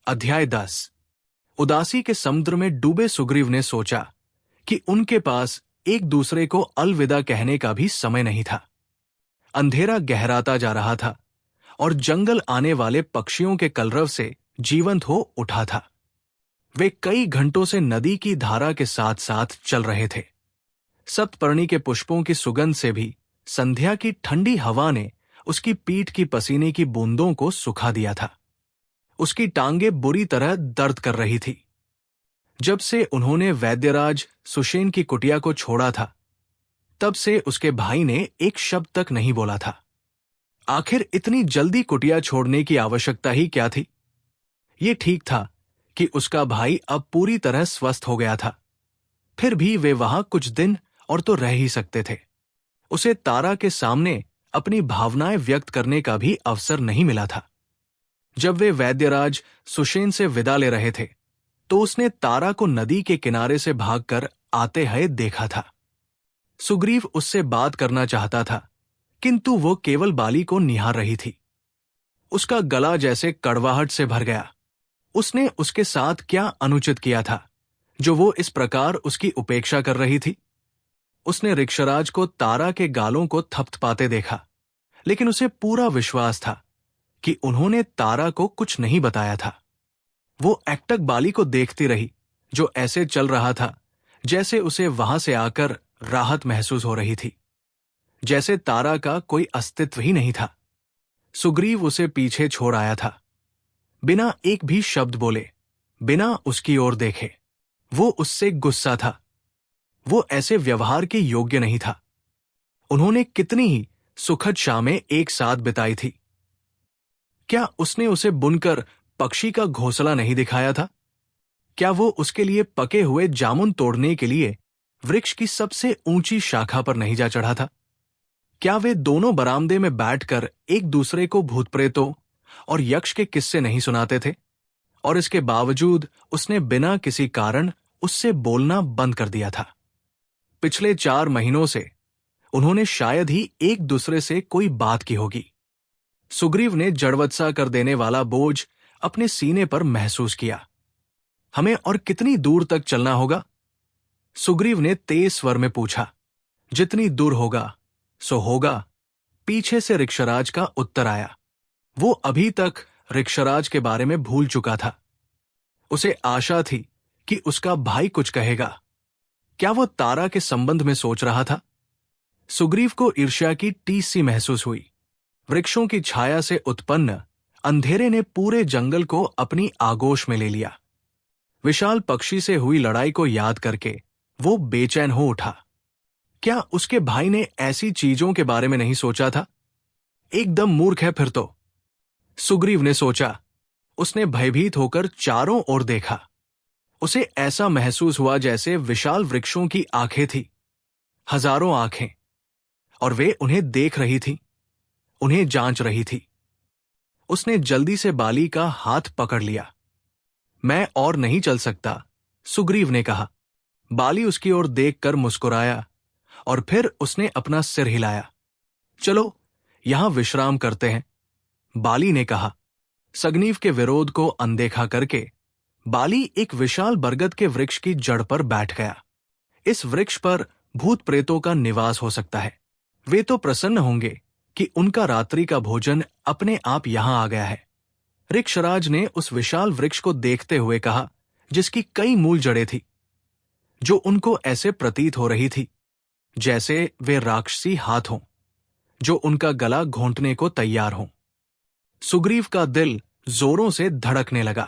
अध्याय 10। उदासी के समुद्र में डूबे सुग्रीव ने सोचा कि उनके पास एक दूसरे को अलविदा कहने का भी समय नहीं था। अंधेरा गहराता जा रहा था और जंगल आने वाले पक्षियों के कलरव से जीवंत हो उठा था। वे कई घंटों से नदी की धारा के साथ साथ चल रहे थे। सप्तपर्णी के पुष्पों की सुगंध से भी संध्या की ठंडी हवा ने उसकी पीठ की पसीने की बूंदों को सुखा दिया था। उसकी टांगें बुरी तरह दर्द कर रही थी। जब से उन्होंने वैद्यराज सुषेण की कुटिया को छोड़ा था, तब से उसके भाई ने एक शब्द तक नहीं बोला था। आखिर इतनी जल्दी कुटिया छोड़ने की आवश्यकता ही क्या थी? ये ठीक था कि उसका भाई अब पूरी तरह स्वस्थ हो गया था, फिर भी वे वहां कुछ दिन और तो रह ही सकते थे। उसे तारा के सामने अपनी भावनाएं व्यक्त करने का भी अवसर नहीं मिला था। जब वे वैद्यराज सुषेण से विदा ले रहे थे, तो उसने तारा को नदी के किनारे से भागकर आते हुए देखा था। सुग्रीव उससे बात करना चाहता था, किंतु वो केवल बाली को निहार रही थी। उसका गला जैसे कड़वाहट से भर गया। उसने उसके साथ क्या अनुचित किया था, जो वो इस प्रकार उसकी उपेक्षा कर रही थी? उसने ऋक्षराज को तारा के गालों को थपथपाते देखा, लेकिन उसे पूरा विश्वास था कि उन्होंने तारा को कुछ नहीं बताया था। वो एकटक बाली को देखती रही, जो ऐसे चल रहा था जैसे उसे वहां से आकर राहत महसूस हो रही थी, जैसे तारा का कोई अस्तित्व ही नहीं था। सुग्रीव उसे पीछे छोड़ आया था, बिना एक भी शब्द बोले, बिना उसकी ओर देखे। वो उससे गुस्सा था। वो ऐसे व्यवहार के योग्य नहीं था। उन्होंने कितनी ही सुखद शामें एक साथ बिताई थी। क्या उसने उसे बुनकर पक्षी का घोंसला नहीं दिखाया था? क्या वो उसके लिए पके हुए जामुन तोड़ने के लिए वृक्ष की सबसे ऊंची शाखा पर नहीं जा चढ़ा था? क्या वे दोनों बरामदे में बैठकर एक दूसरे को भूत प्रेतों और यक्ष के किस्से नहीं सुनाते थे? और इसके बावजूद उसने बिना किसी कारण उससे बोलना बंद कर दिया था। पिछले 4 महीनों से उन्होंने शायद ही एक दूसरे से कोई बात की होगी। सुग्रीव ने जड़वत्सा कर देने वाला बोझ अपने सीने पर महसूस किया। हमें और कितनी दूर तक चलना होगा? सुग्रीव ने तेज स्वर में पूछा। जितनी दूर होगा सो होगा, पीछे से ऋक्षराज का उत्तर आया। वो अभी तक ऋक्षराज के बारे में भूल चुका था। उसे आशा थी कि उसका भाई कुछ कहेगा। क्या वो तारा के संबंध में सोच रहा था? सुग्रीव को ईर्ष्या की टीस सी महसूस हुई। वृक्षों की छाया से उत्पन्न अंधेरे ने पूरे जंगल को अपनी आगोश में ले लिया। विशाल पक्षी से हुई लड़ाई को याद करके वो बेचैन हो उठा। क्या उसके भाई ने ऐसी चीजों के बारे में नहीं सोचा था? एकदम मूर्ख है फिर तो, सुग्रीव ने सोचा। उसने भयभीत होकर चारों ओर देखा। उसे ऐसा महसूस हुआ जैसे विशाल वृक्षों की आंखें थी, हजारों आंखें, और वे उन्हें देख रही थी, उन्हें जांच रही थी। उसने जल्दी से बाली का हाथ पकड़ लिया। मैं और नहीं चल सकता, सुग्रीव ने कहा। बाली उसकी ओर देखकर मुस्कुराया और फिर उसने अपना सिर हिलाया। चलो यहां विश्राम करते हैं, बाली ने कहा। सगनीव के विरोध को अनदेखा करके बाली एक विशाल बरगद के वृक्ष की जड़ पर बैठ गया। इस वृक्ष पर भूत प्रेतों का निवास हो सकता है। वे तो प्रसन्न होंगे कि उनका रात्रि का भोजन अपने आप यहां आ गया है। ऋक्षराज ने उस विशाल वृक्ष को देखते हुए कहा, जिसकी कई मूल जड़ें थी, जो उनको ऐसे प्रतीत हो रही थी जैसे वे राक्षसी हाथ हों, जो उनका गला घोंटने को तैयार हों। सुग्रीव का दिल जोरों से धड़कने लगा।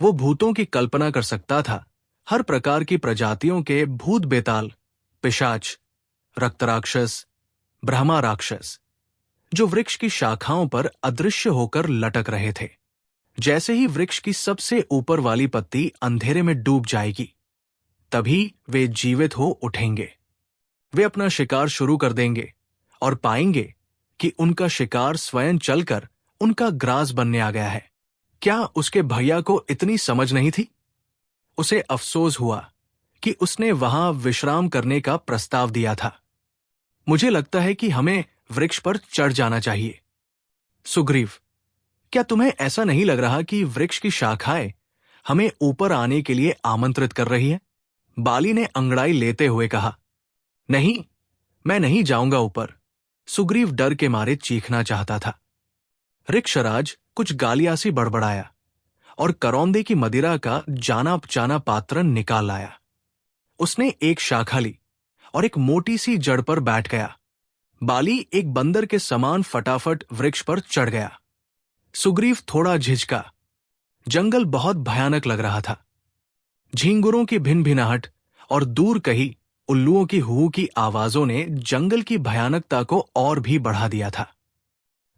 वो भूतों की कल्पना कर सकता था, हर प्रकार की प्रजातियों के भूत बेताल, पिशाच, रक्तराक्षस, ब्रह्मा राक्षस, जो वृक्ष की शाखाओं पर अदृश्य होकर लटक रहे थे। जैसे ही वृक्ष की सबसे ऊपर वाली पत्ती अंधेरे में डूब जाएगी, तभी वे जीवित हो उठेंगे। वे अपना शिकार शुरू कर देंगे और पाएंगे कि उनका शिकार स्वयं चलकर उनका ग्रास बनने आ गया है। क्या उसके भैया को इतनी समझ नहीं थी? उसे अफसोस हुआ कि उसने वहां विश्राम करने का प्रस्ताव दिया था। मुझे लगता है कि हमें वृक्ष पर चढ़ जाना चाहिए। सुग्रीव, क्या तुम्हें ऐसा नहीं लग रहा कि वृक्ष की शाखाएं हमें ऊपर आने के लिए आमंत्रित कर रही है? बाली ने अंगड़ाई लेते हुए कहा। नहीं, मैं नहीं जाऊंगा ऊपर। सुग्रीव डर के मारे चीखना चाहता था। ऋक्षराज कुछ गालियासी बड़बड़ाया और करौंदे की मदिरा का जाना पचाना पात्र निकाल लाया। उसने एक शाखा ली और एक मोटी सी जड़ पर बैठ गया। बाली एक बंदर के समान फटाफट वृक्ष पर चढ़ गया। सुग्रीव थोड़ा झिझका। जंगल बहुत भयानक लग रहा था। झींगुरों की भिनभिनाहट और दूर कहीं उल्लुओं की हू की आवाजों ने जंगल की भयानकता को और भी बढ़ा दिया था।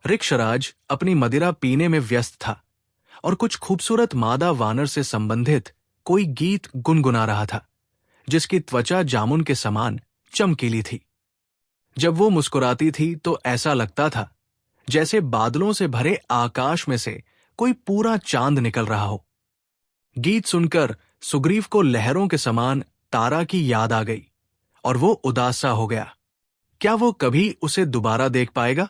ऋक्षराज अपनी मदिरा पीने में व्यस्त था और कुछ खूबसूरत मादा वानर से संबंधित कोई गीत गुनगुना रहा था, जिसकी त्वचा जामुन के समान चमकीली थी। जब वो मुस्कुराती थी तो ऐसा लगता था जैसे बादलों से भरे आकाश में से कोई पूरा चांद निकल रहा हो। गीत सुनकर सुग्रीव को लहरों के समान तारा की याद आ गई और वो उदास सा हो गया। क्या वो कभी उसे दोबारा देख पाएगा?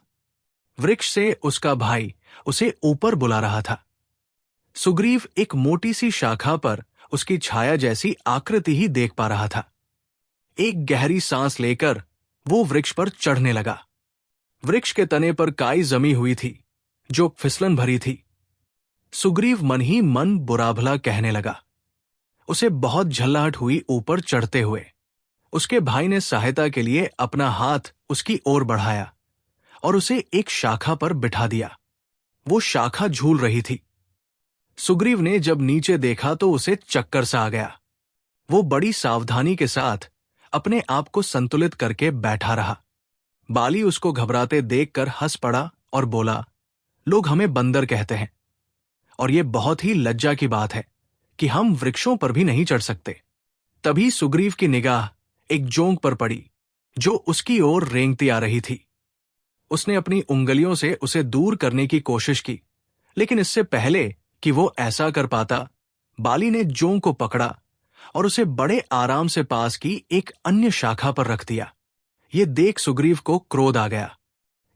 वृक्ष से उसका भाई उसे ऊपर बुला रहा था। सुग्रीव एक मोटी सी शाखा पर उसकी छाया जैसी आकृति ही देख पा रहा था। एक गहरी सांस लेकर वो वृक्ष पर चढ़ने लगा। वृक्ष के तने पर काई जमी हुई थी जो फिसलन भरी थी। सुग्रीव मन ही मन बुरा भला कहने लगा। उसे बहुत झल्लाहट हुई ऊपर चढ़ते हुए। उसके भाई ने सहायता के लिए अपना हाथ उसकी ओर बढ़ाया और उसे एक शाखा पर बिठा दिया। वो शाखा झूल रही थी। सुग्रीव ने जब नीचे देखा तो उसे चक्कर सा आ गया। वो बड़ी सावधानी के साथ अपने आप को संतुलित करके बैठा रहा। बाली उसको घबराते देखकर हंस पड़ा और बोला, लोग हमें बंदर कहते हैं और ये बहुत ही लज्जा की बात है कि हम वृक्षों पर भी नहीं चढ़ सकते। तभी सुग्रीव की निगाह एक जोंक पर पड़ी जो उसकी ओर रेंगती आ रही थी। उसने अपनी उंगलियों से उसे दूर करने की कोशिश की, लेकिन इससे पहले कि वो ऐसा कर पाता, बाली ने जोंक को पकड़ा और उसे बड़े आराम से पास की एक अन्य शाखा पर रख दिया। ये देख सुग्रीव को क्रोध आ गया।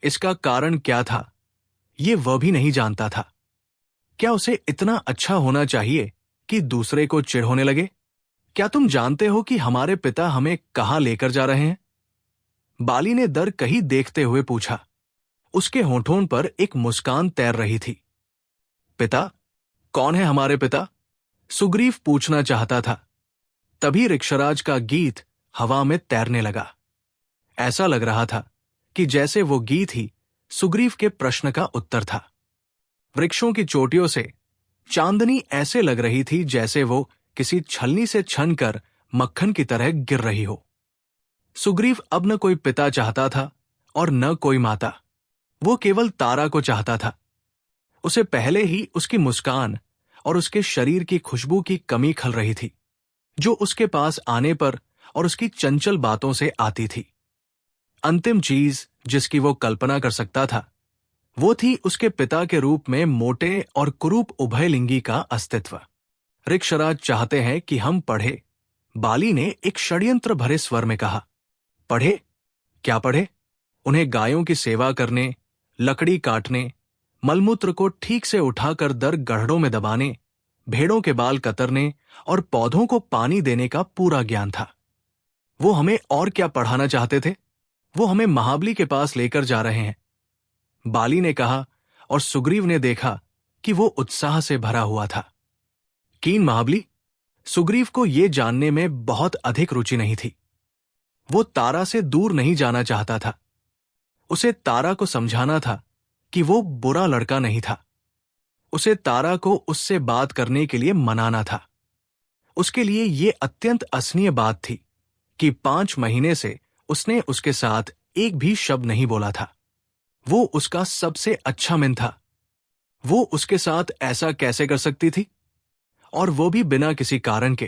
इसका कारण क्या था, ये वह भी नहीं जानता था। क्या उसे इतना अच्छा होना चाहिए कि दूसरे को चिढ़ होने लगे? क्या तुम जानते हो कि हमारे पिता हमें कहां लेकर जा रहे हैं? बाली ने दर कहीं देखते हुए पूछा। उसके होठों पर एक मुस्कान तैर रही थी। पिता? कौन है हमारे पिता? सुग्रीव पूछना चाहता था। तभी ऋक्षराज का गीत हवा में तैरने लगा। ऐसा लग रहा था कि जैसे वो गीत ही सुग्रीव के प्रश्न का उत्तर था। वृक्षों की चोटियों से चांदनी ऐसे लग रही थी जैसे वो किसी छलनी से छनकर मक्खन की तरह गिर रही हो। सुग्रीव अब न कोई पिता चाहता था और न कोई माता। वो केवल तारा को चाहता था। उसे पहले ही उसकी मुस्कान और उसके शरीर की खुशबू की कमी खल रही थी, जो उसके पास आने पर और उसकी चंचल बातों से आती थी। अंतिम चीज जिसकी वो कल्पना कर सकता था, वो थी उसके पिता के रूप में मोटे और कुरूप उभयलिंगी का अस्तित्व। ऋक्षराज चाहते हैं कि हम पढ़े, बाली ने एक षड्यंत्र भरे स्वर में कहा। पढ़े? क्या पढ़े? उन्हें गायों की सेवा करने, लकड़ी काटने, मलमूत्र को ठीक से उठाकर दर गढ़ड़ों में दबाने, भेड़ों के बाल कतरने और पौधों को पानी देने का पूरा ज्ञान था। वो हमें और क्या पढ़ाना चाहते थे? वो हमें महाबली के पास लेकर जा रहे हैं, बाली ने कहा और सुग्रीव ने देखा कि वो उत्साह से भरा हुआ था। कीन महाबली? सुग्रीव को ये जानने में बहुत अधिक रुचि नहीं थी। वो तारा से दूर नहीं जाना चाहता था। उसे तारा को समझाना था कि वो बुरा लड़का नहीं था। उसे तारा को उससे बात करने के लिए मनाना था। उसके लिए ये अत्यंत असनीय बात थी कि 5 महीने से उसने उसके साथ एक भी शब्द नहीं बोला था। वो उसका सबसे अच्छा मित्र था। वो उसके साथ ऐसा कैसे कर सकती थी? और वो भी बिना किसी कारण के।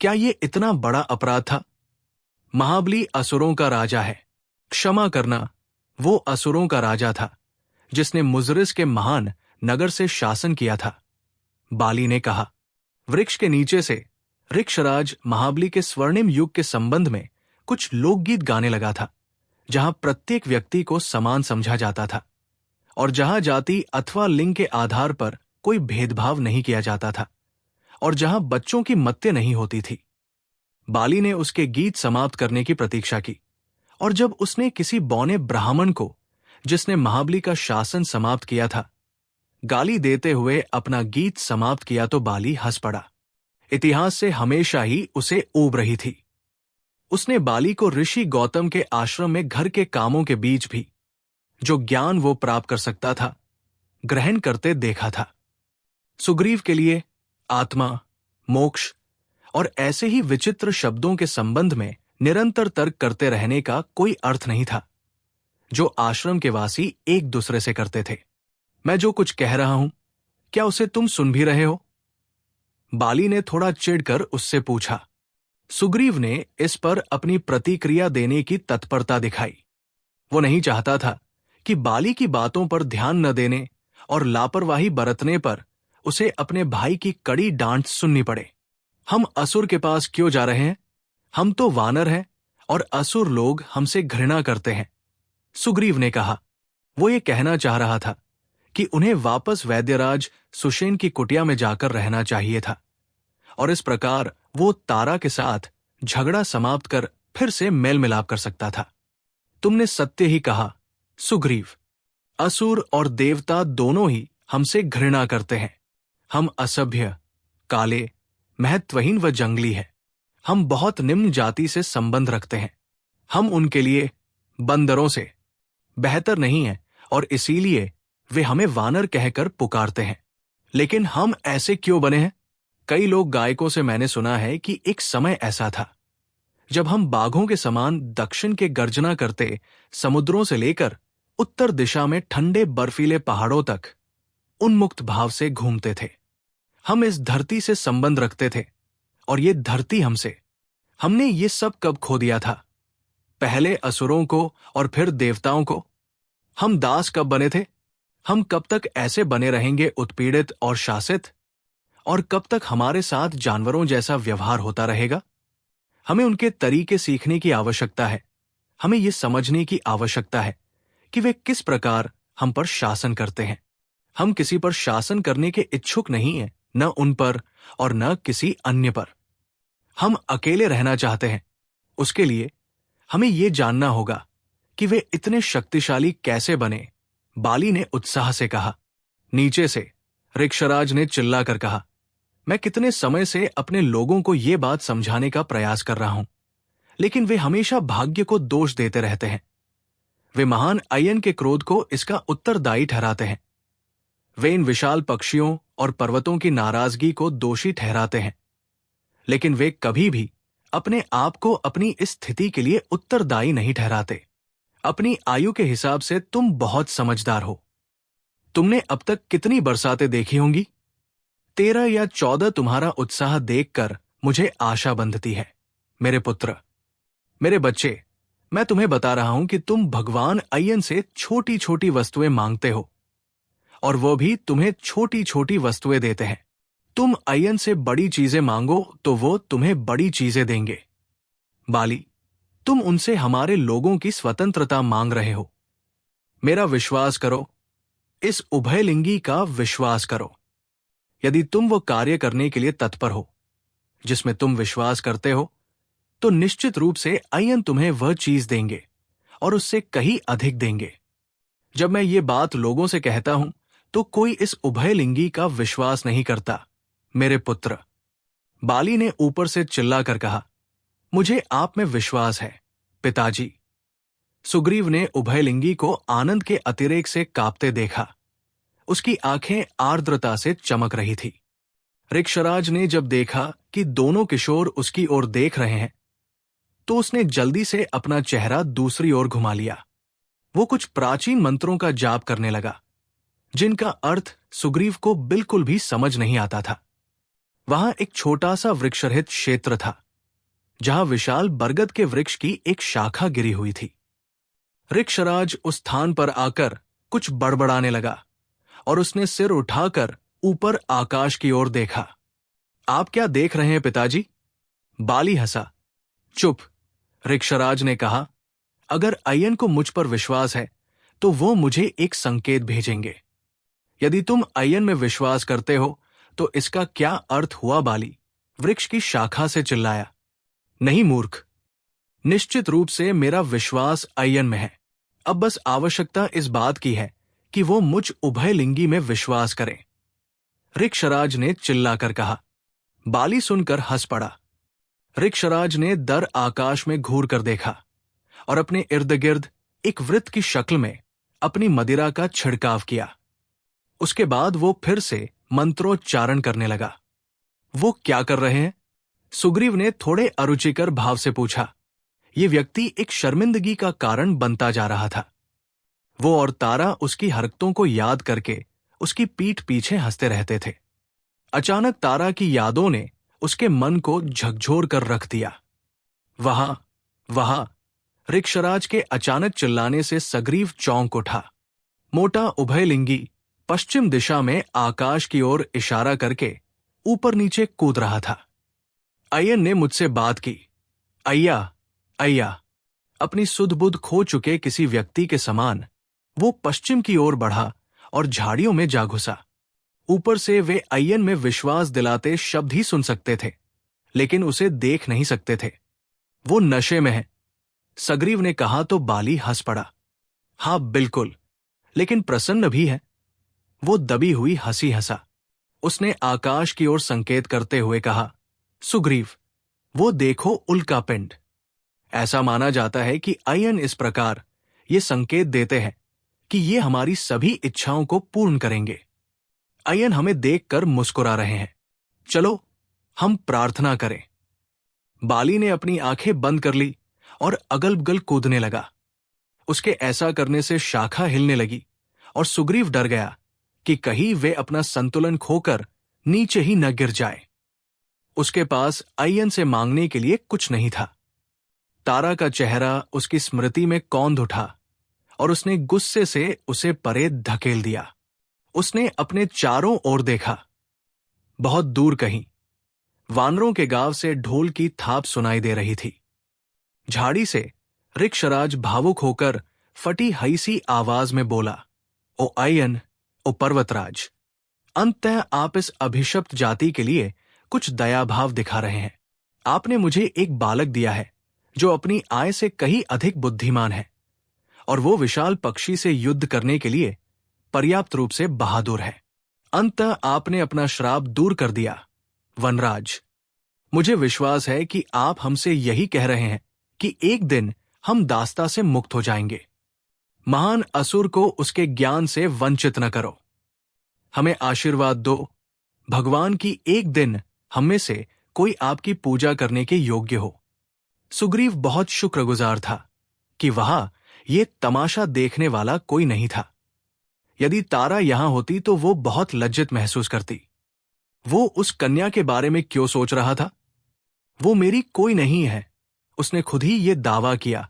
क्या ये इतना बड़ा अपराध था? महाबली असुरों का राजा है। क्षमा करना, वो असुरों का राजा था जिसने मुजरिस के महान नगर से शासन किया था, बाली ने कहा। वृक्ष के नीचे से ऋक्षराज महाबली के स्वर्णिम युग के संबंध में कुछ लोकगीत गाने लगा था, जहां प्रत्येक व्यक्ति को समान समझा जाता था और जहां जाति अथवा लिंग के आधार पर कोई भेदभाव नहीं किया जाता था, और जहां बच्चों की मत्य नहीं होती थी। बाली ने उसके गीत समाप्त करने की प्रतीक्षा की, और जब उसने किसी बौने ब्राह्मण को, जिसने महाबली का शासन समाप्त किया था, गाली देते हुए अपना गीत समाप्त किया तो बाली हंस पड़ा। इतिहास से हमेशा ही उसे ऊब रही थी। उसने बाली को ऋषि गौतम के आश्रम में घर के कामों के बीच भी जो ज्ञान वो प्राप्त कर सकता था, ग्रहण करते देखा था। सुग्रीव के लिए आत्मा, मोक्ष और ऐसे ही विचित्र शब्दों के संबंध में निरंतर तर्क करते रहने का कोई अर्थ नहीं था, जो आश्रम के वासी एक दूसरे से करते थे। मैं जो कुछ कह रहा हूं, क्या उसे तुम सुन भी रहे हो? बाली ने थोड़ा चिढ़कर उससे पूछा। सुग्रीव ने इस पर अपनी प्रतिक्रिया देने की तत्परता दिखाई। वो नहीं चाहता था कि बाली की बातों पर ध्यान न देने और लापरवाही बरतने पर उसे अपने भाई की कड़ी डांट सुननी पड़े। हम असुर के पास क्यों जा रहे हैं? हम तो वानर हैं और असुर लोग हमसे घृणा करते हैं, सुग्रीव ने कहा। वो ये कहना चाह रहा था कि उन्हें वापस वैद्यराज सुषेण की कुटिया में जाकर रहना चाहिए था, और इस प्रकार वो तारा के साथ झगड़ा समाप्त कर फिर से मेल मिलाप कर सकता था। तुमने सत्य ही कहा, सुग्रीव। असुर और देवता दोनों ही हमसे घृणा करते हैं। हम असभ्य, काले, महत्वहीन व जंगली हैं। हम बहुत निम्न जाति से संबंध रखते हैं। हम उनके लिए बंदरों से बेहतर नहीं हैं, और इसीलिए वे हमें वानर कहकर पुकारते हैं। लेकिन हम ऐसे क्यों बने हैं? कई लोग गायकों से मैंने सुना है कि एक समय ऐसा था जब हम बाघों के समान दक्षिण के गर्जना करते समुद्रों से लेकर उत्तर दिशा में ठंडे बर्फीले पहाड़ों तक उन्मुक्त भाव से घूमते थे। हम इस धरती से संबंध रखते थे, और ये धरती हमसे। हमने ये सब कब खो दिया था? पहले असुरों को और फिर देवताओं को। हम दास कब बने थे? हम कब तक ऐसे बने रहेंगे, उत्पीड़ित और शासित? और कब तक हमारे साथ जानवरों जैसा व्यवहार होता रहेगा? हमें उनके तरीके सीखने की आवश्यकता है। हमें यह समझने की आवश्यकता है कि वे किस प्रकार हम पर शासन करते हैं। हम किसी पर शासन करने के इच्छुक नहीं हैं, न उन पर और न किसी अन्य पर। हम अकेले रहना चाहते हैं। उसके लिए हमें यह जानना होगा कि वे इतने शक्तिशाली कैसे बने, बाली ने उत्साह से कहा। नीचे से ऋक्षराज ने चिल्लाकर कहा, मैं कितने समय से अपने लोगों को यह बात समझाने का प्रयास कर रहा हूं, लेकिन वे हमेशा भाग्य को दोष देते रहते हैं। वे महान अयन के क्रोध को इसका उत्तरदायी ठहराते हैं। वे इन विशाल पक्षियों और पर्वतों की नाराजगी को दोषी ठहराते हैं, लेकिन वे कभी भी अपने आप को अपनी इस स्थिति के लिए उत्तरदायी नहीं ठहराते। अपनी आयु के हिसाब से तुम बहुत समझदार हो। तुमने अब तक कितनी बरसातें देखी होंगी? 13 या 14 तुम्हारा उत्साह देखकर मुझे आशा बंधती है। मेरे पुत्र, मेरे बच्चे, मैं तुम्हें बता रहा हूं कि तुम भगवान अयन से छोटी छोटी वस्तुएं मांगते हो, और वो भी तुम्हें छोटी छोटी वस्तुएं देते हैं। तुम अयन से बड़ी चीजें मांगो तो वो तुम्हें बड़ी चीजें देंगे। बाली, तुम उनसे हमारे लोगों की स्वतंत्रता मांग रहे हो। मेरा विश्वास करो, इस उभयलिंगी का विश्वास करो। यदि तुम वो कार्य करने के लिए तत्पर हो जिसमें तुम विश्वास करते हो, तो निश्चित रूप से अयन तुम्हें वह चीज देंगे, और उससे कहीं अधिक देंगे। जब मैं ये बात लोगों से कहता हूं तो कोई इस उभयलिंगी का विश्वास नहीं करता। मेरे पुत्र, बाली ने ऊपर से चिल्लाकर कहा, मुझे आप में विश्वास है, पिताजी। सुग्रीव ने उभयलिंगी को आनंद के अतिरेक से कांपते देखा। उसकी आंखें आर्द्रता से चमक रही थी। ऋक्षराज ने जब देखा कि दोनों किशोर उसकी ओर देख रहे हैं, तो उसने जल्दी से अपना चेहरा दूसरी ओर घुमा लिया। वो कुछ प्राचीन मंत्रों का जाप करने लगा, जिनका अर्थ सुग्रीव को बिल्कुल भी समझ नहीं आता था। वहां एक छोटा सा वृक्षरहित क्षेत्र था, जहां विशाल बरगद के वृक्ष की एक शाखा गिरी हुई थी। ऋक्षराज उस स्थान पर आकर कुछ बड़बड़ाने लगा, और उसने सिर उठाकर ऊपर आकाश की ओर देखा। आप क्या देख रहे हैं पिताजी? बाली हंसा। चुप, ऋक्षराज ने कहा। अगर अयन को मुझ पर विश्वास है तो वो मुझे एक संकेत भेजेंगे। यदि तुम अयन में विश्वास करते हो तो इसका क्या अर्थ हुआ? बाली वृक्ष की शाखा से चिल्लाया। नहीं मूर्ख, निश्चित रूप से मेरा विश्वास अयन में है। अब बस आवश्यकता इस बात की है कि वो मुझ उभयलिंगी में विश्वास करें, ऋक्षराज ने चिल्लाकर कहा। बाली सुनकर हंस पड़ा। ऋक्षराज ने दर आकाश में घूर कर देखा और अपने इर्द गिर्द एक वृत्त की शक्ल में अपनी मदिरा का छिड़काव किया। उसके बाद वो फिर से मंत्रोच्चारण करने लगा। वो क्या कर रहे हैं? सुग्रीव ने थोड़े अरुचिकर भाव से पूछा। ये व्यक्ति एक शर्मिंदगी का कारण बनता जा रहा था। वो और तारा उसकी हरकतों को याद करके उसकी पीठ पीछे हंसते रहते थे। अचानक तारा की यादों ने उसके मन को झकझोर कर रख दिया। वहां वहां ऋक्षराज के अचानक चिल्लाने से सुग्रीव चौंक उठा। मोटा उभयलिंगी पश्चिम दिशा में आकाश की ओर इशारा करके ऊपर नीचे कूद रहा था। अयन ने मुझसे बात की। अय्या अय्या, अपनी सुध बुध खो चुके किसी व्यक्ति के समान वो पश्चिम की ओर बढ़ा और झाड़ियों में जा घुसा। ऊपर से वे अयन में विश्वास दिलाते शब्द ही सुन सकते थे, लेकिन उसे देख नहीं सकते थे। वो नशे में है, सुग्रीव ने कहा तो बाली हंस पड़ा। हाँ बिल्कुल, लेकिन प्रसन्न भी है। वो दबी हुई हंसी हंसा। उसने आकाश की ओर संकेत करते हुए कहा, सुग्रीव, वो देखो उल्का पिंड। ऐसा माना जाता है कि अयन इस प्रकार ये संकेत देते हैं कि ये हमारी सभी इच्छाओं को पूर्ण करेंगे। अयन हमें देखकर मुस्कुरा रहे हैं। चलो हम प्रार्थना करें। बाली ने अपनी आंखें बंद कर ली और अगल बगल कूदने लगा। उसके ऐसा करने से शाखा हिलने लगी और सुग्रीव डर गया कि कहीं वे अपना संतुलन खोकर नीचे ही न गिर जाए। उसके पास अयन से मांगने के लिए कुछ नहीं था। तारा का चेहरा उसकी स्मृति में कौंध उठा और उसने गुस्से से उसे परे धकेल दिया। उसने अपने चारों ओर देखा। बहुत दूर कहीं वानरों के गांव से ढोल की थाप सुनाई दे रही थी। झाड़ी से ऋक्षराज भावुक होकर फटी हईसी आवाज में बोला, ओ अयन, ओ पर्वतराज, अंततः आप इस अभिशप्त जाति के लिए कुछ दया भाव दिखा रहे हैं। आपने मुझे एक बालक दिया है जो अपनी आय से कहीं अधिक बुद्धिमान है और वो विशाल पक्षी से युद्ध करने के लिए पर्याप्त रूप से बहादुर है। अंततः आपने अपना श्राप दूर कर दिया। वनराज, मुझे विश्वास है कि आप हमसे यही कह रहे हैं कि एक दिन हम दास्ता से मुक्त हो जाएंगे। महान असुर को उसके ज्ञान से वंचित न करो। हमें आशीर्वाद दो, भगवान की एक दिन हम में से कोई आपकी पूजा करने के योग्य हो। सुग्रीव बहुत शुक्रगुजार था कि वहां ये तमाशा देखने वाला कोई नहीं था। यदि तारा यहां होती तो वो बहुत लज्जित महसूस करती। वो उस कन्या के बारे में क्यों सोच रहा था? वो मेरी कोई नहीं है, उसने खुद ही ये दावा किया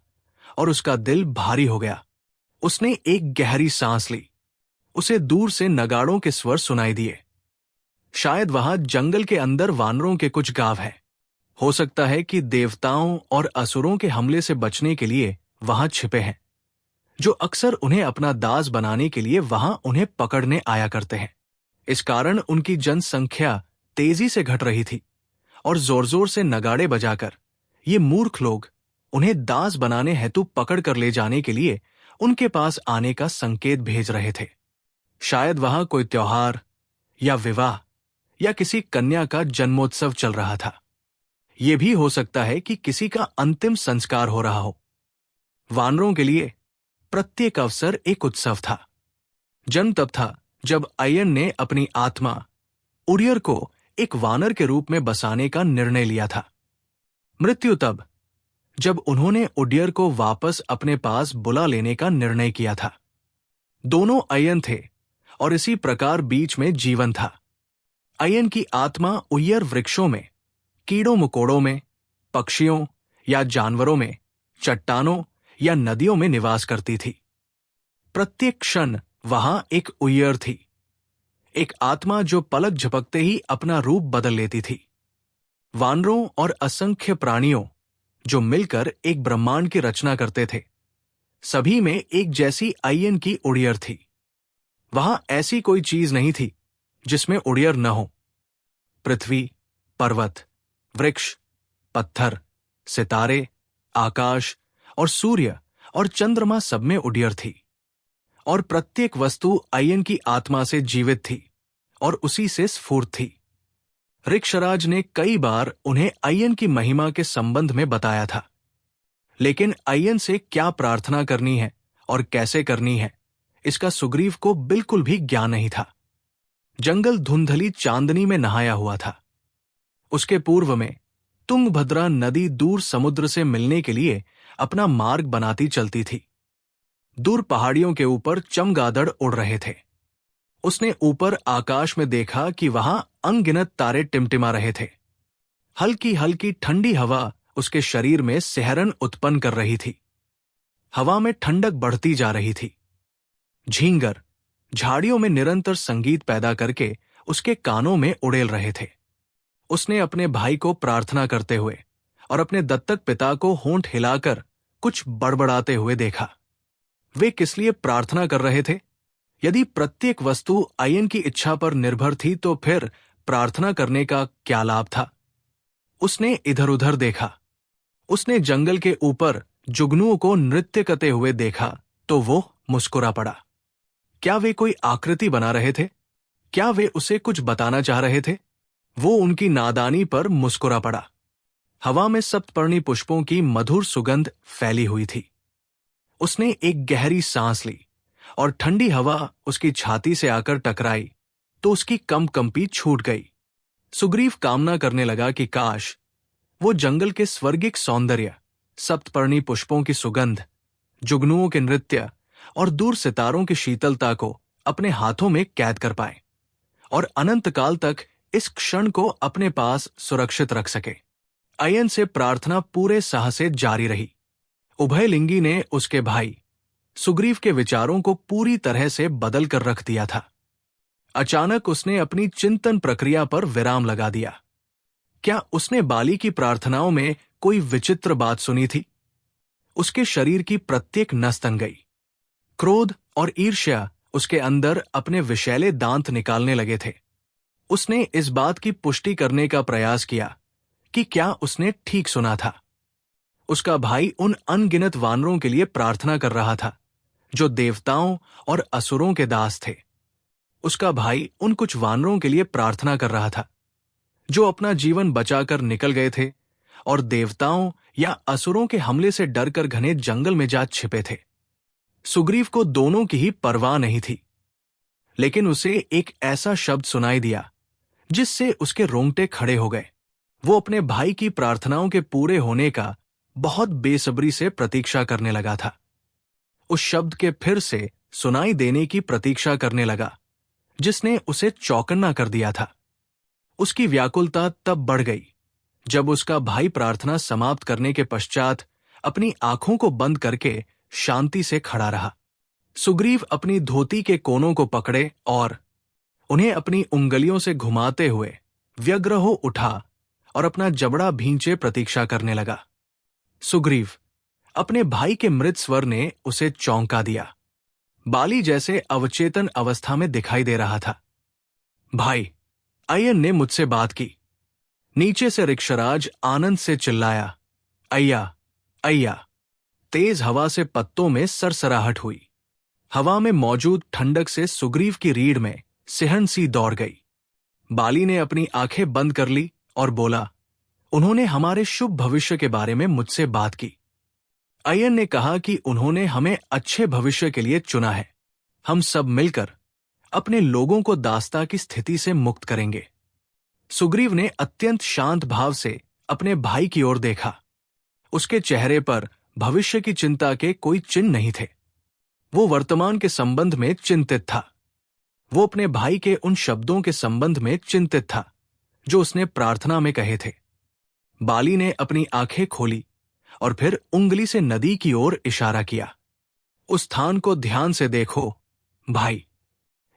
और उसका दिल भारी हो गया। उसने एक गहरी सांस ली। उसे दूर से नगाड़ों के स्वर सुनाई दिए। शायद वहां जंगल के अंदर वानरों के कुछ गांव हैं। हो सकता है कि देवताओं और असुरों के हमले से बचने के लिए वहां छिपे हैं, जो अक्सर उन्हें अपना दास बनाने के लिए वहां उन्हें पकड़ने आया करते हैं। इस कारण उनकी जनसंख्या तेजी से घट रही थी और जोर जोर से नगाड़े बजाकर ये मूर्ख लोग उन्हें दास बनाने हेतु पकड़ कर ले जाने के लिए उनके पास आने का संकेत भेज रहे थे। शायद वहां कोई त्योहार या विवाह या किसी कन्या का जन्मोत्सव चल रहा था। यह भी हो सकता है कि किसी का अंतिम संस्कार हो रहा हो। वानरों के लिए प्रत्येक अवसर एक उत्सव था। जन्म तब था जब अयन ने अपनी आत्मा उरियर को एक वानर के रूप में बसाने का निर्णय लिया था। मृत्यु तब जब उन्होंने उडियर को वापस अपने पास बुला लेने का निर्णय किया था। दोनों अयन थे और इसी प्रकार बीच में जीवन था। अयन की आत्मा उय्यर वृक्षों में, कीड़ों मकोड़ों में, पक्षियों या जानवरों में, चट्टानों या नदियों में निवास करती थी। प्रत्येक क्षण वहां एक उय्यर थी, एक आत्मा जो पलक झपकते ही अपना रूप बदल लेती थी। वानरों और असंख्य प्राणियों जो मिलकर एक ब्रह्मांड की रचना करते थे, सभी में एक जैसी अय्यन की उड़ियर थी। वहां ऐसी कोई चीज नहीं थी जिसमें उड़ियर न हो। पृथ्वी, पर्वत, वृक्ष, पत्थर, सितारे, आकाश और सूर्य और चंद्रमा सब में उड़ियर थी। और प्रत्येक वस्तु अय्यन की आत्मा से जीवित थी और उसी से स्फूर्त थी। ऋक्षराज ने कई बार उन्हें अय्यन की महिमा के संबंध में बताया था, लेकिन अय्यन से क्या प्रार्थना करनी है और कैसे करनी है, इसका सुग्रीव को बिल्कुल भी ज्ञान नहीं था। जंगल धुंधली चांदनी में नहाया हुआ था। उसके पूर्व में तुंगभद्रा नदी दूर समुद्र से मिलने के लिए अपना मार्ग बनाती चलती थी। दूर पहाड़ियों के ऊपर चमगादड़ उड़ रहे थे। उसने ऊपर आकाश में देखा कि वहां अनगिनत तारे टिमटिमा रहे थे। हल्की हल्की ठंडी हवा उसके शरीर में सिहरन उत्पन्न कर रही थी। हवा में ठंडक बढ़ती जा रही थी। झींगर झाड़ियों में निरंतर संगीत पैदा करके उसके कानों में उड़ेल रहे थे। उसने अपने भाई को प्रार्थना करते हुए और अपने दत्तक पिता को होंठ हिलाकर कुछ बड़बड़ाते हुए देखा। वे किस लिए प्रार्थना कर रहे थे? यदि प्रत्येक वस्तु अय्यन की इच्छा पर निर्भर थी तो फिर प्रार्थना करने का क्या लाभ था? उसने इधर उधर देखा। उसने जंगल के ऊपर जुगनुओं को नृत्य करते हुए देखा तो वो मुस्कुरा पड़ा। क्या वे कोई आकृति बना रहे थे? क्या वे उसे कुछ बताना चाह रहे थे? वो उनकी नादानी पर मुस्कुरा पड़ा। हवा में सप्तपर्णी पुष्पों की मधुर सुगंध फैली हुई थी। उसने एक गहरी सांस ली और ठंडी हवा उसकी छाती से आकर टकराई तो उसकी कंपी छूट गई। सुग्रीव कामना करने लगा कि काश वो जंगल के स्वर्गिक सौंदर्य, सप्तपर्णी पुष्पों की सुगंध, जुगनुओं के नृत्य और दूर सितारों की शीतलता को अपने हाथों में कैद कर पाए और अनंत काल तक इस क्षण को अपने पास सुरक्षित रख सके। अय्यन से प्रार्थना पूरे साहस से जारी रही। उभयलिंगी ने उसके भाई सुग्रीव के विचारों को पूरी तरह से बदल कर रख दिया था। अचानक उसने अपनी चिंतन प्रक्रिया पर विराम लगा दिया। क्या उसने बाली की प्रार्थनाओं में कोई विचित्र बात सुनी थी? उसके शरीर की प्रत्येक नस तन गई। क्रोध और ईर्ष्या उसके अंदर अपने विषैले दांत निकालने लगे थे। उसने इस बात की पुष्टि करने का प्रयास किया कि क्या उसने ठीक सुना था। उसका भाई उन अनगिनत वानरों के लिए प्रार्थना कर रहा था जो देवताओं और असुरों के दास थे। उसका भाई उन कुछ वानरों के लिए प्रार्थना कर रहा था जो अपना जीवन बचाकर निकल गए थे और देवताओं या असुरों के हमले से डरकर घने जंगल में जा छिपे थे। सुग्रीव को दोनों की ही परवाह नहीं थी, लेकिन उसे एक ऐसा शब्द सुनाई दिया जिससे उसके रोंगटे खड़े हो गए। वो अपने भाई की प्रार्थनाओं के पूरे होने का बहुत बेसब्री से प्रतीक्षा करने लगा था। उस शब्द के फिर से सुनाई देने की प्रतीक्षा करने लगा जिसने उसे चौकन्ना कर दिया था। उसकी व्याकुलता तब बढ़ गई जब उसका भाई प्रार्थना समाप्त करने के पश्चात अपनी आंखों को बंद करके शांति से खड़ा रहा। सुग्रीव अपनी धोती के कोनों को पकड़े और उन्हें अपनी उंगलियों से घुमाते हुए व्यग्र हो उठा और अपना जबड़ा भींचे प्रतीक्षा करने लगा। सुग्रीव, अपने भाई के मृत स्वर ने उसे चौंका दिया। बाली जैसे अवचेतन अवस्था में दिखाई दे रहा था। भाई, अय्यन ने मुझसे बात की। नीचे से ऋक्षराज आनंद से चिल्लाया, अय्या, अय्या। तेज हवा से पत्तों में सरसराहट हुई। हवा में मौजूद ठंडक से सुग्रीव की रीढ़ में सिहरन सी दौड़ गई। बाली ने अपनी आंखें बंद कर ली और बोला, उन्होंने हमारे शुभ भविष्य के बारे में मुझसे बात की। अय्यन ने कहा कि उन्होंने हमें अच्छे भविष्य के लिए चुना है। हम सब मिलकर अपने लोगों को दास्ता की स्थिति से मुक्त करेंगे। सुग्रीव ने अत्यंत शांत भाव से अपने भाई की ओर देखा। उसके चेहरे पर भविष्य की चिंता के कोई चिन्ह नहीं थे। वो वर्तमान के संबंध में चिंतित था। वो अपने भाई के उन शब्दों के संबंध में चिंतित था जो उसने प्रार्थना में कहे थे। बाली ने अपनी आंखें खोली और फिर उंगली से नदी की ओर इशारा किया। उस स्थान को ध्यान से देखो भाई।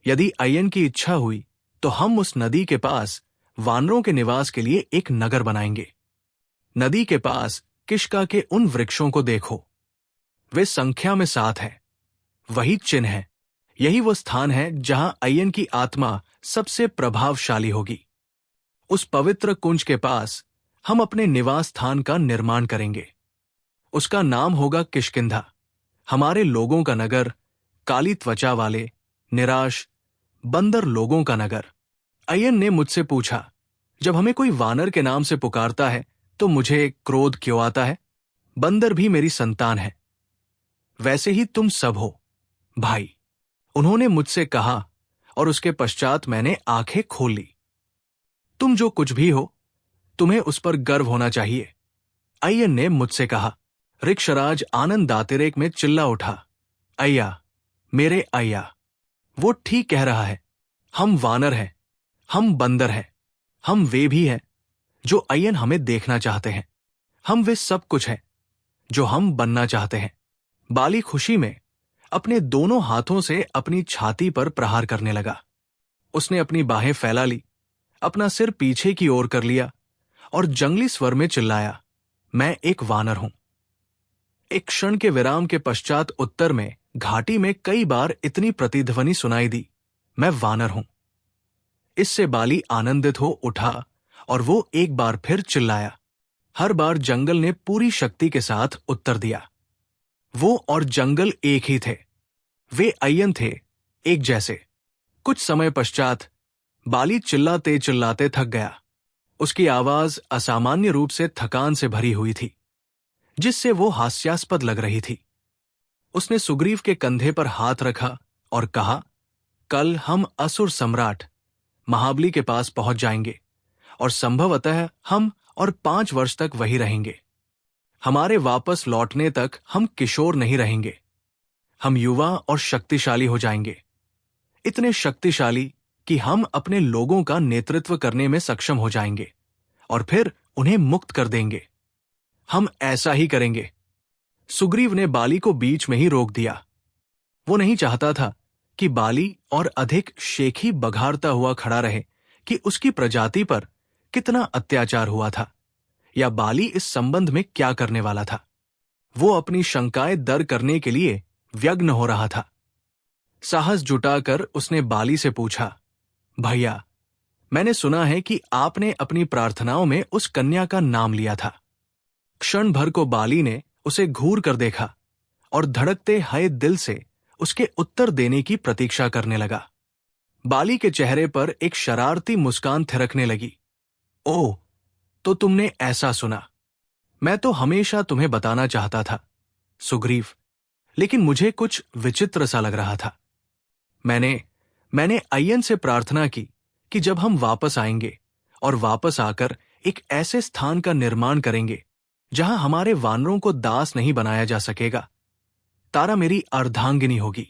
यदि अय्यन की इच्छा हुई तो हम उस नदी के पास वानरों के निवास के लिए एक नगर बनाएंगे। नदी के पास किष्का के उन वृक्षों को देखो। वे संख्या में 7 हैं। वही चिन्ह है। यही वो स्थान है जहां अय्यन की आत्मा सबसे प्रभावशाली होगी। उस पवित्र कुंज के पास हम अपने निवास स्थान का निर्माण करेंगे। उसका नाम होगा किष्किंधा, हमारे लोगों का नगर, काली त्वचा वाले, निराश, बंदर लोगों का नगर। अय्यन ने मुझसे पूछा, जब हमें कोई वानर के नाम से पुकारता है तो मुझे क्रोध क्यों आता है? बंदर भी मेरी संतान है, वैसे ही तुम सब हो भाई, उन्होंने मुझसे कहा, और उसके पश्चात मैंने आंखें खोल ली। तुम जो कुछ भी हो, तुम्हें उस पर गर्व होना चाहिए, अय्यन ने मुझसे कहा। ऋक्षराज आनंद दातिरेक में चिल्ला उठा, अय्या, मेरे अय्या, वो ठीक कह रहा है। हम वानर हैं, हम बंदर हैं, हम वे भी हैं जो अय्यन हमें देखना चाहते हैं। हम वे सब कुछ हैं जो हम बनना चाहते हैं। बाली खुशी में अपने दोनों हाथों से अपनी छाती पर प्रहार करने लगा। उसने अपनी बाहें फैला ली, अपना सिर पीछे की ओर कर लिया और जंगली स्वर में चिल्लाया, मैं एक वानर हूं। एक क्षण के विराम के पश्चात उत्तर में घाटी में कई बार इतनी प्रतिध्वनि सुनाई दी, मैं वानर हूं। इससे बाली आनंदित हो उठा और वो एक बार फिर चिल्लाया। हर बार जंगल ने पूरी शक्ति के साथ उत्तर दिया। वो और जंगल एक ही थे। वे अय्यन थे, एक जैसे। कुछ समय पश्चात बाली चिल्लाते चिल्लाते थक गया। उसकी आवाज असामान्य रूप से थकान से भरी हुई थी, जिससे वो हास्यास्पद लग रही थी। उसने सुग्रीव के कंधे पर हाथ रखा और कहा, कल हम असुर सम्राट महाबली के पास पहुंच जाएंगे और संभवतः हम और 5 वर्ष तक वही रहेंगे। हमारे वापस लौटने तक हम किशोर नहीं रहेंगे। हम युवा और शक्तिशाली हो जाएंगे, इतने शक्तिशाली कि हम अपने लोगों का नेतृत्व करने में सक्षम हो जाएंगे और फिर उन्हें मुक्त कर देंगे। हम ऐसा ही करेंगे। सुग्रीव ने बाली को बीच में ही रोक दिया। वो नहीं चाहता था कि बाली और अधिक शेखी बघारता हुआ खड़ा रहे कि उसकी प्रजाति पर कितना अत्याचार हुआ था या बाली इस संबंध में क्या करने वाला था। वो अपनी शंकाएं दर करने के लिए व्यग्र हो रहा था। साहस जुटाकर उसने बाली से पूछा, भैया, मैंने सुना है कि आपने अपनी प्रार्थनाओं में उस कन्या का नाम लिया था। क्षण भर को बाली ने उसे घूर कर देखा और धड़कते हए दिल से उसके उत्तर देने की प्रतीक्षा करने लगा। बाली के चेहरे पर एक शरारती मुस्कान थिरकने लगी। ओह, तो तुमने ऐसा सुना। मैं तो हमेशा तुम्हें बताना चाहता था सुग्रीव, लेकिन मुझे कुछ विचित्र सा लग रहा था। मैंने अय्यन से प्रार्थना की कि जब हम वापस आएंगे और वापस आकर एक ऐसे स्थान का निर्माण करेंगे जहां हमारे वानरों को दास नहीं बनाया जा सकेगा, तारा मेरी अर्धांगिनी होगी।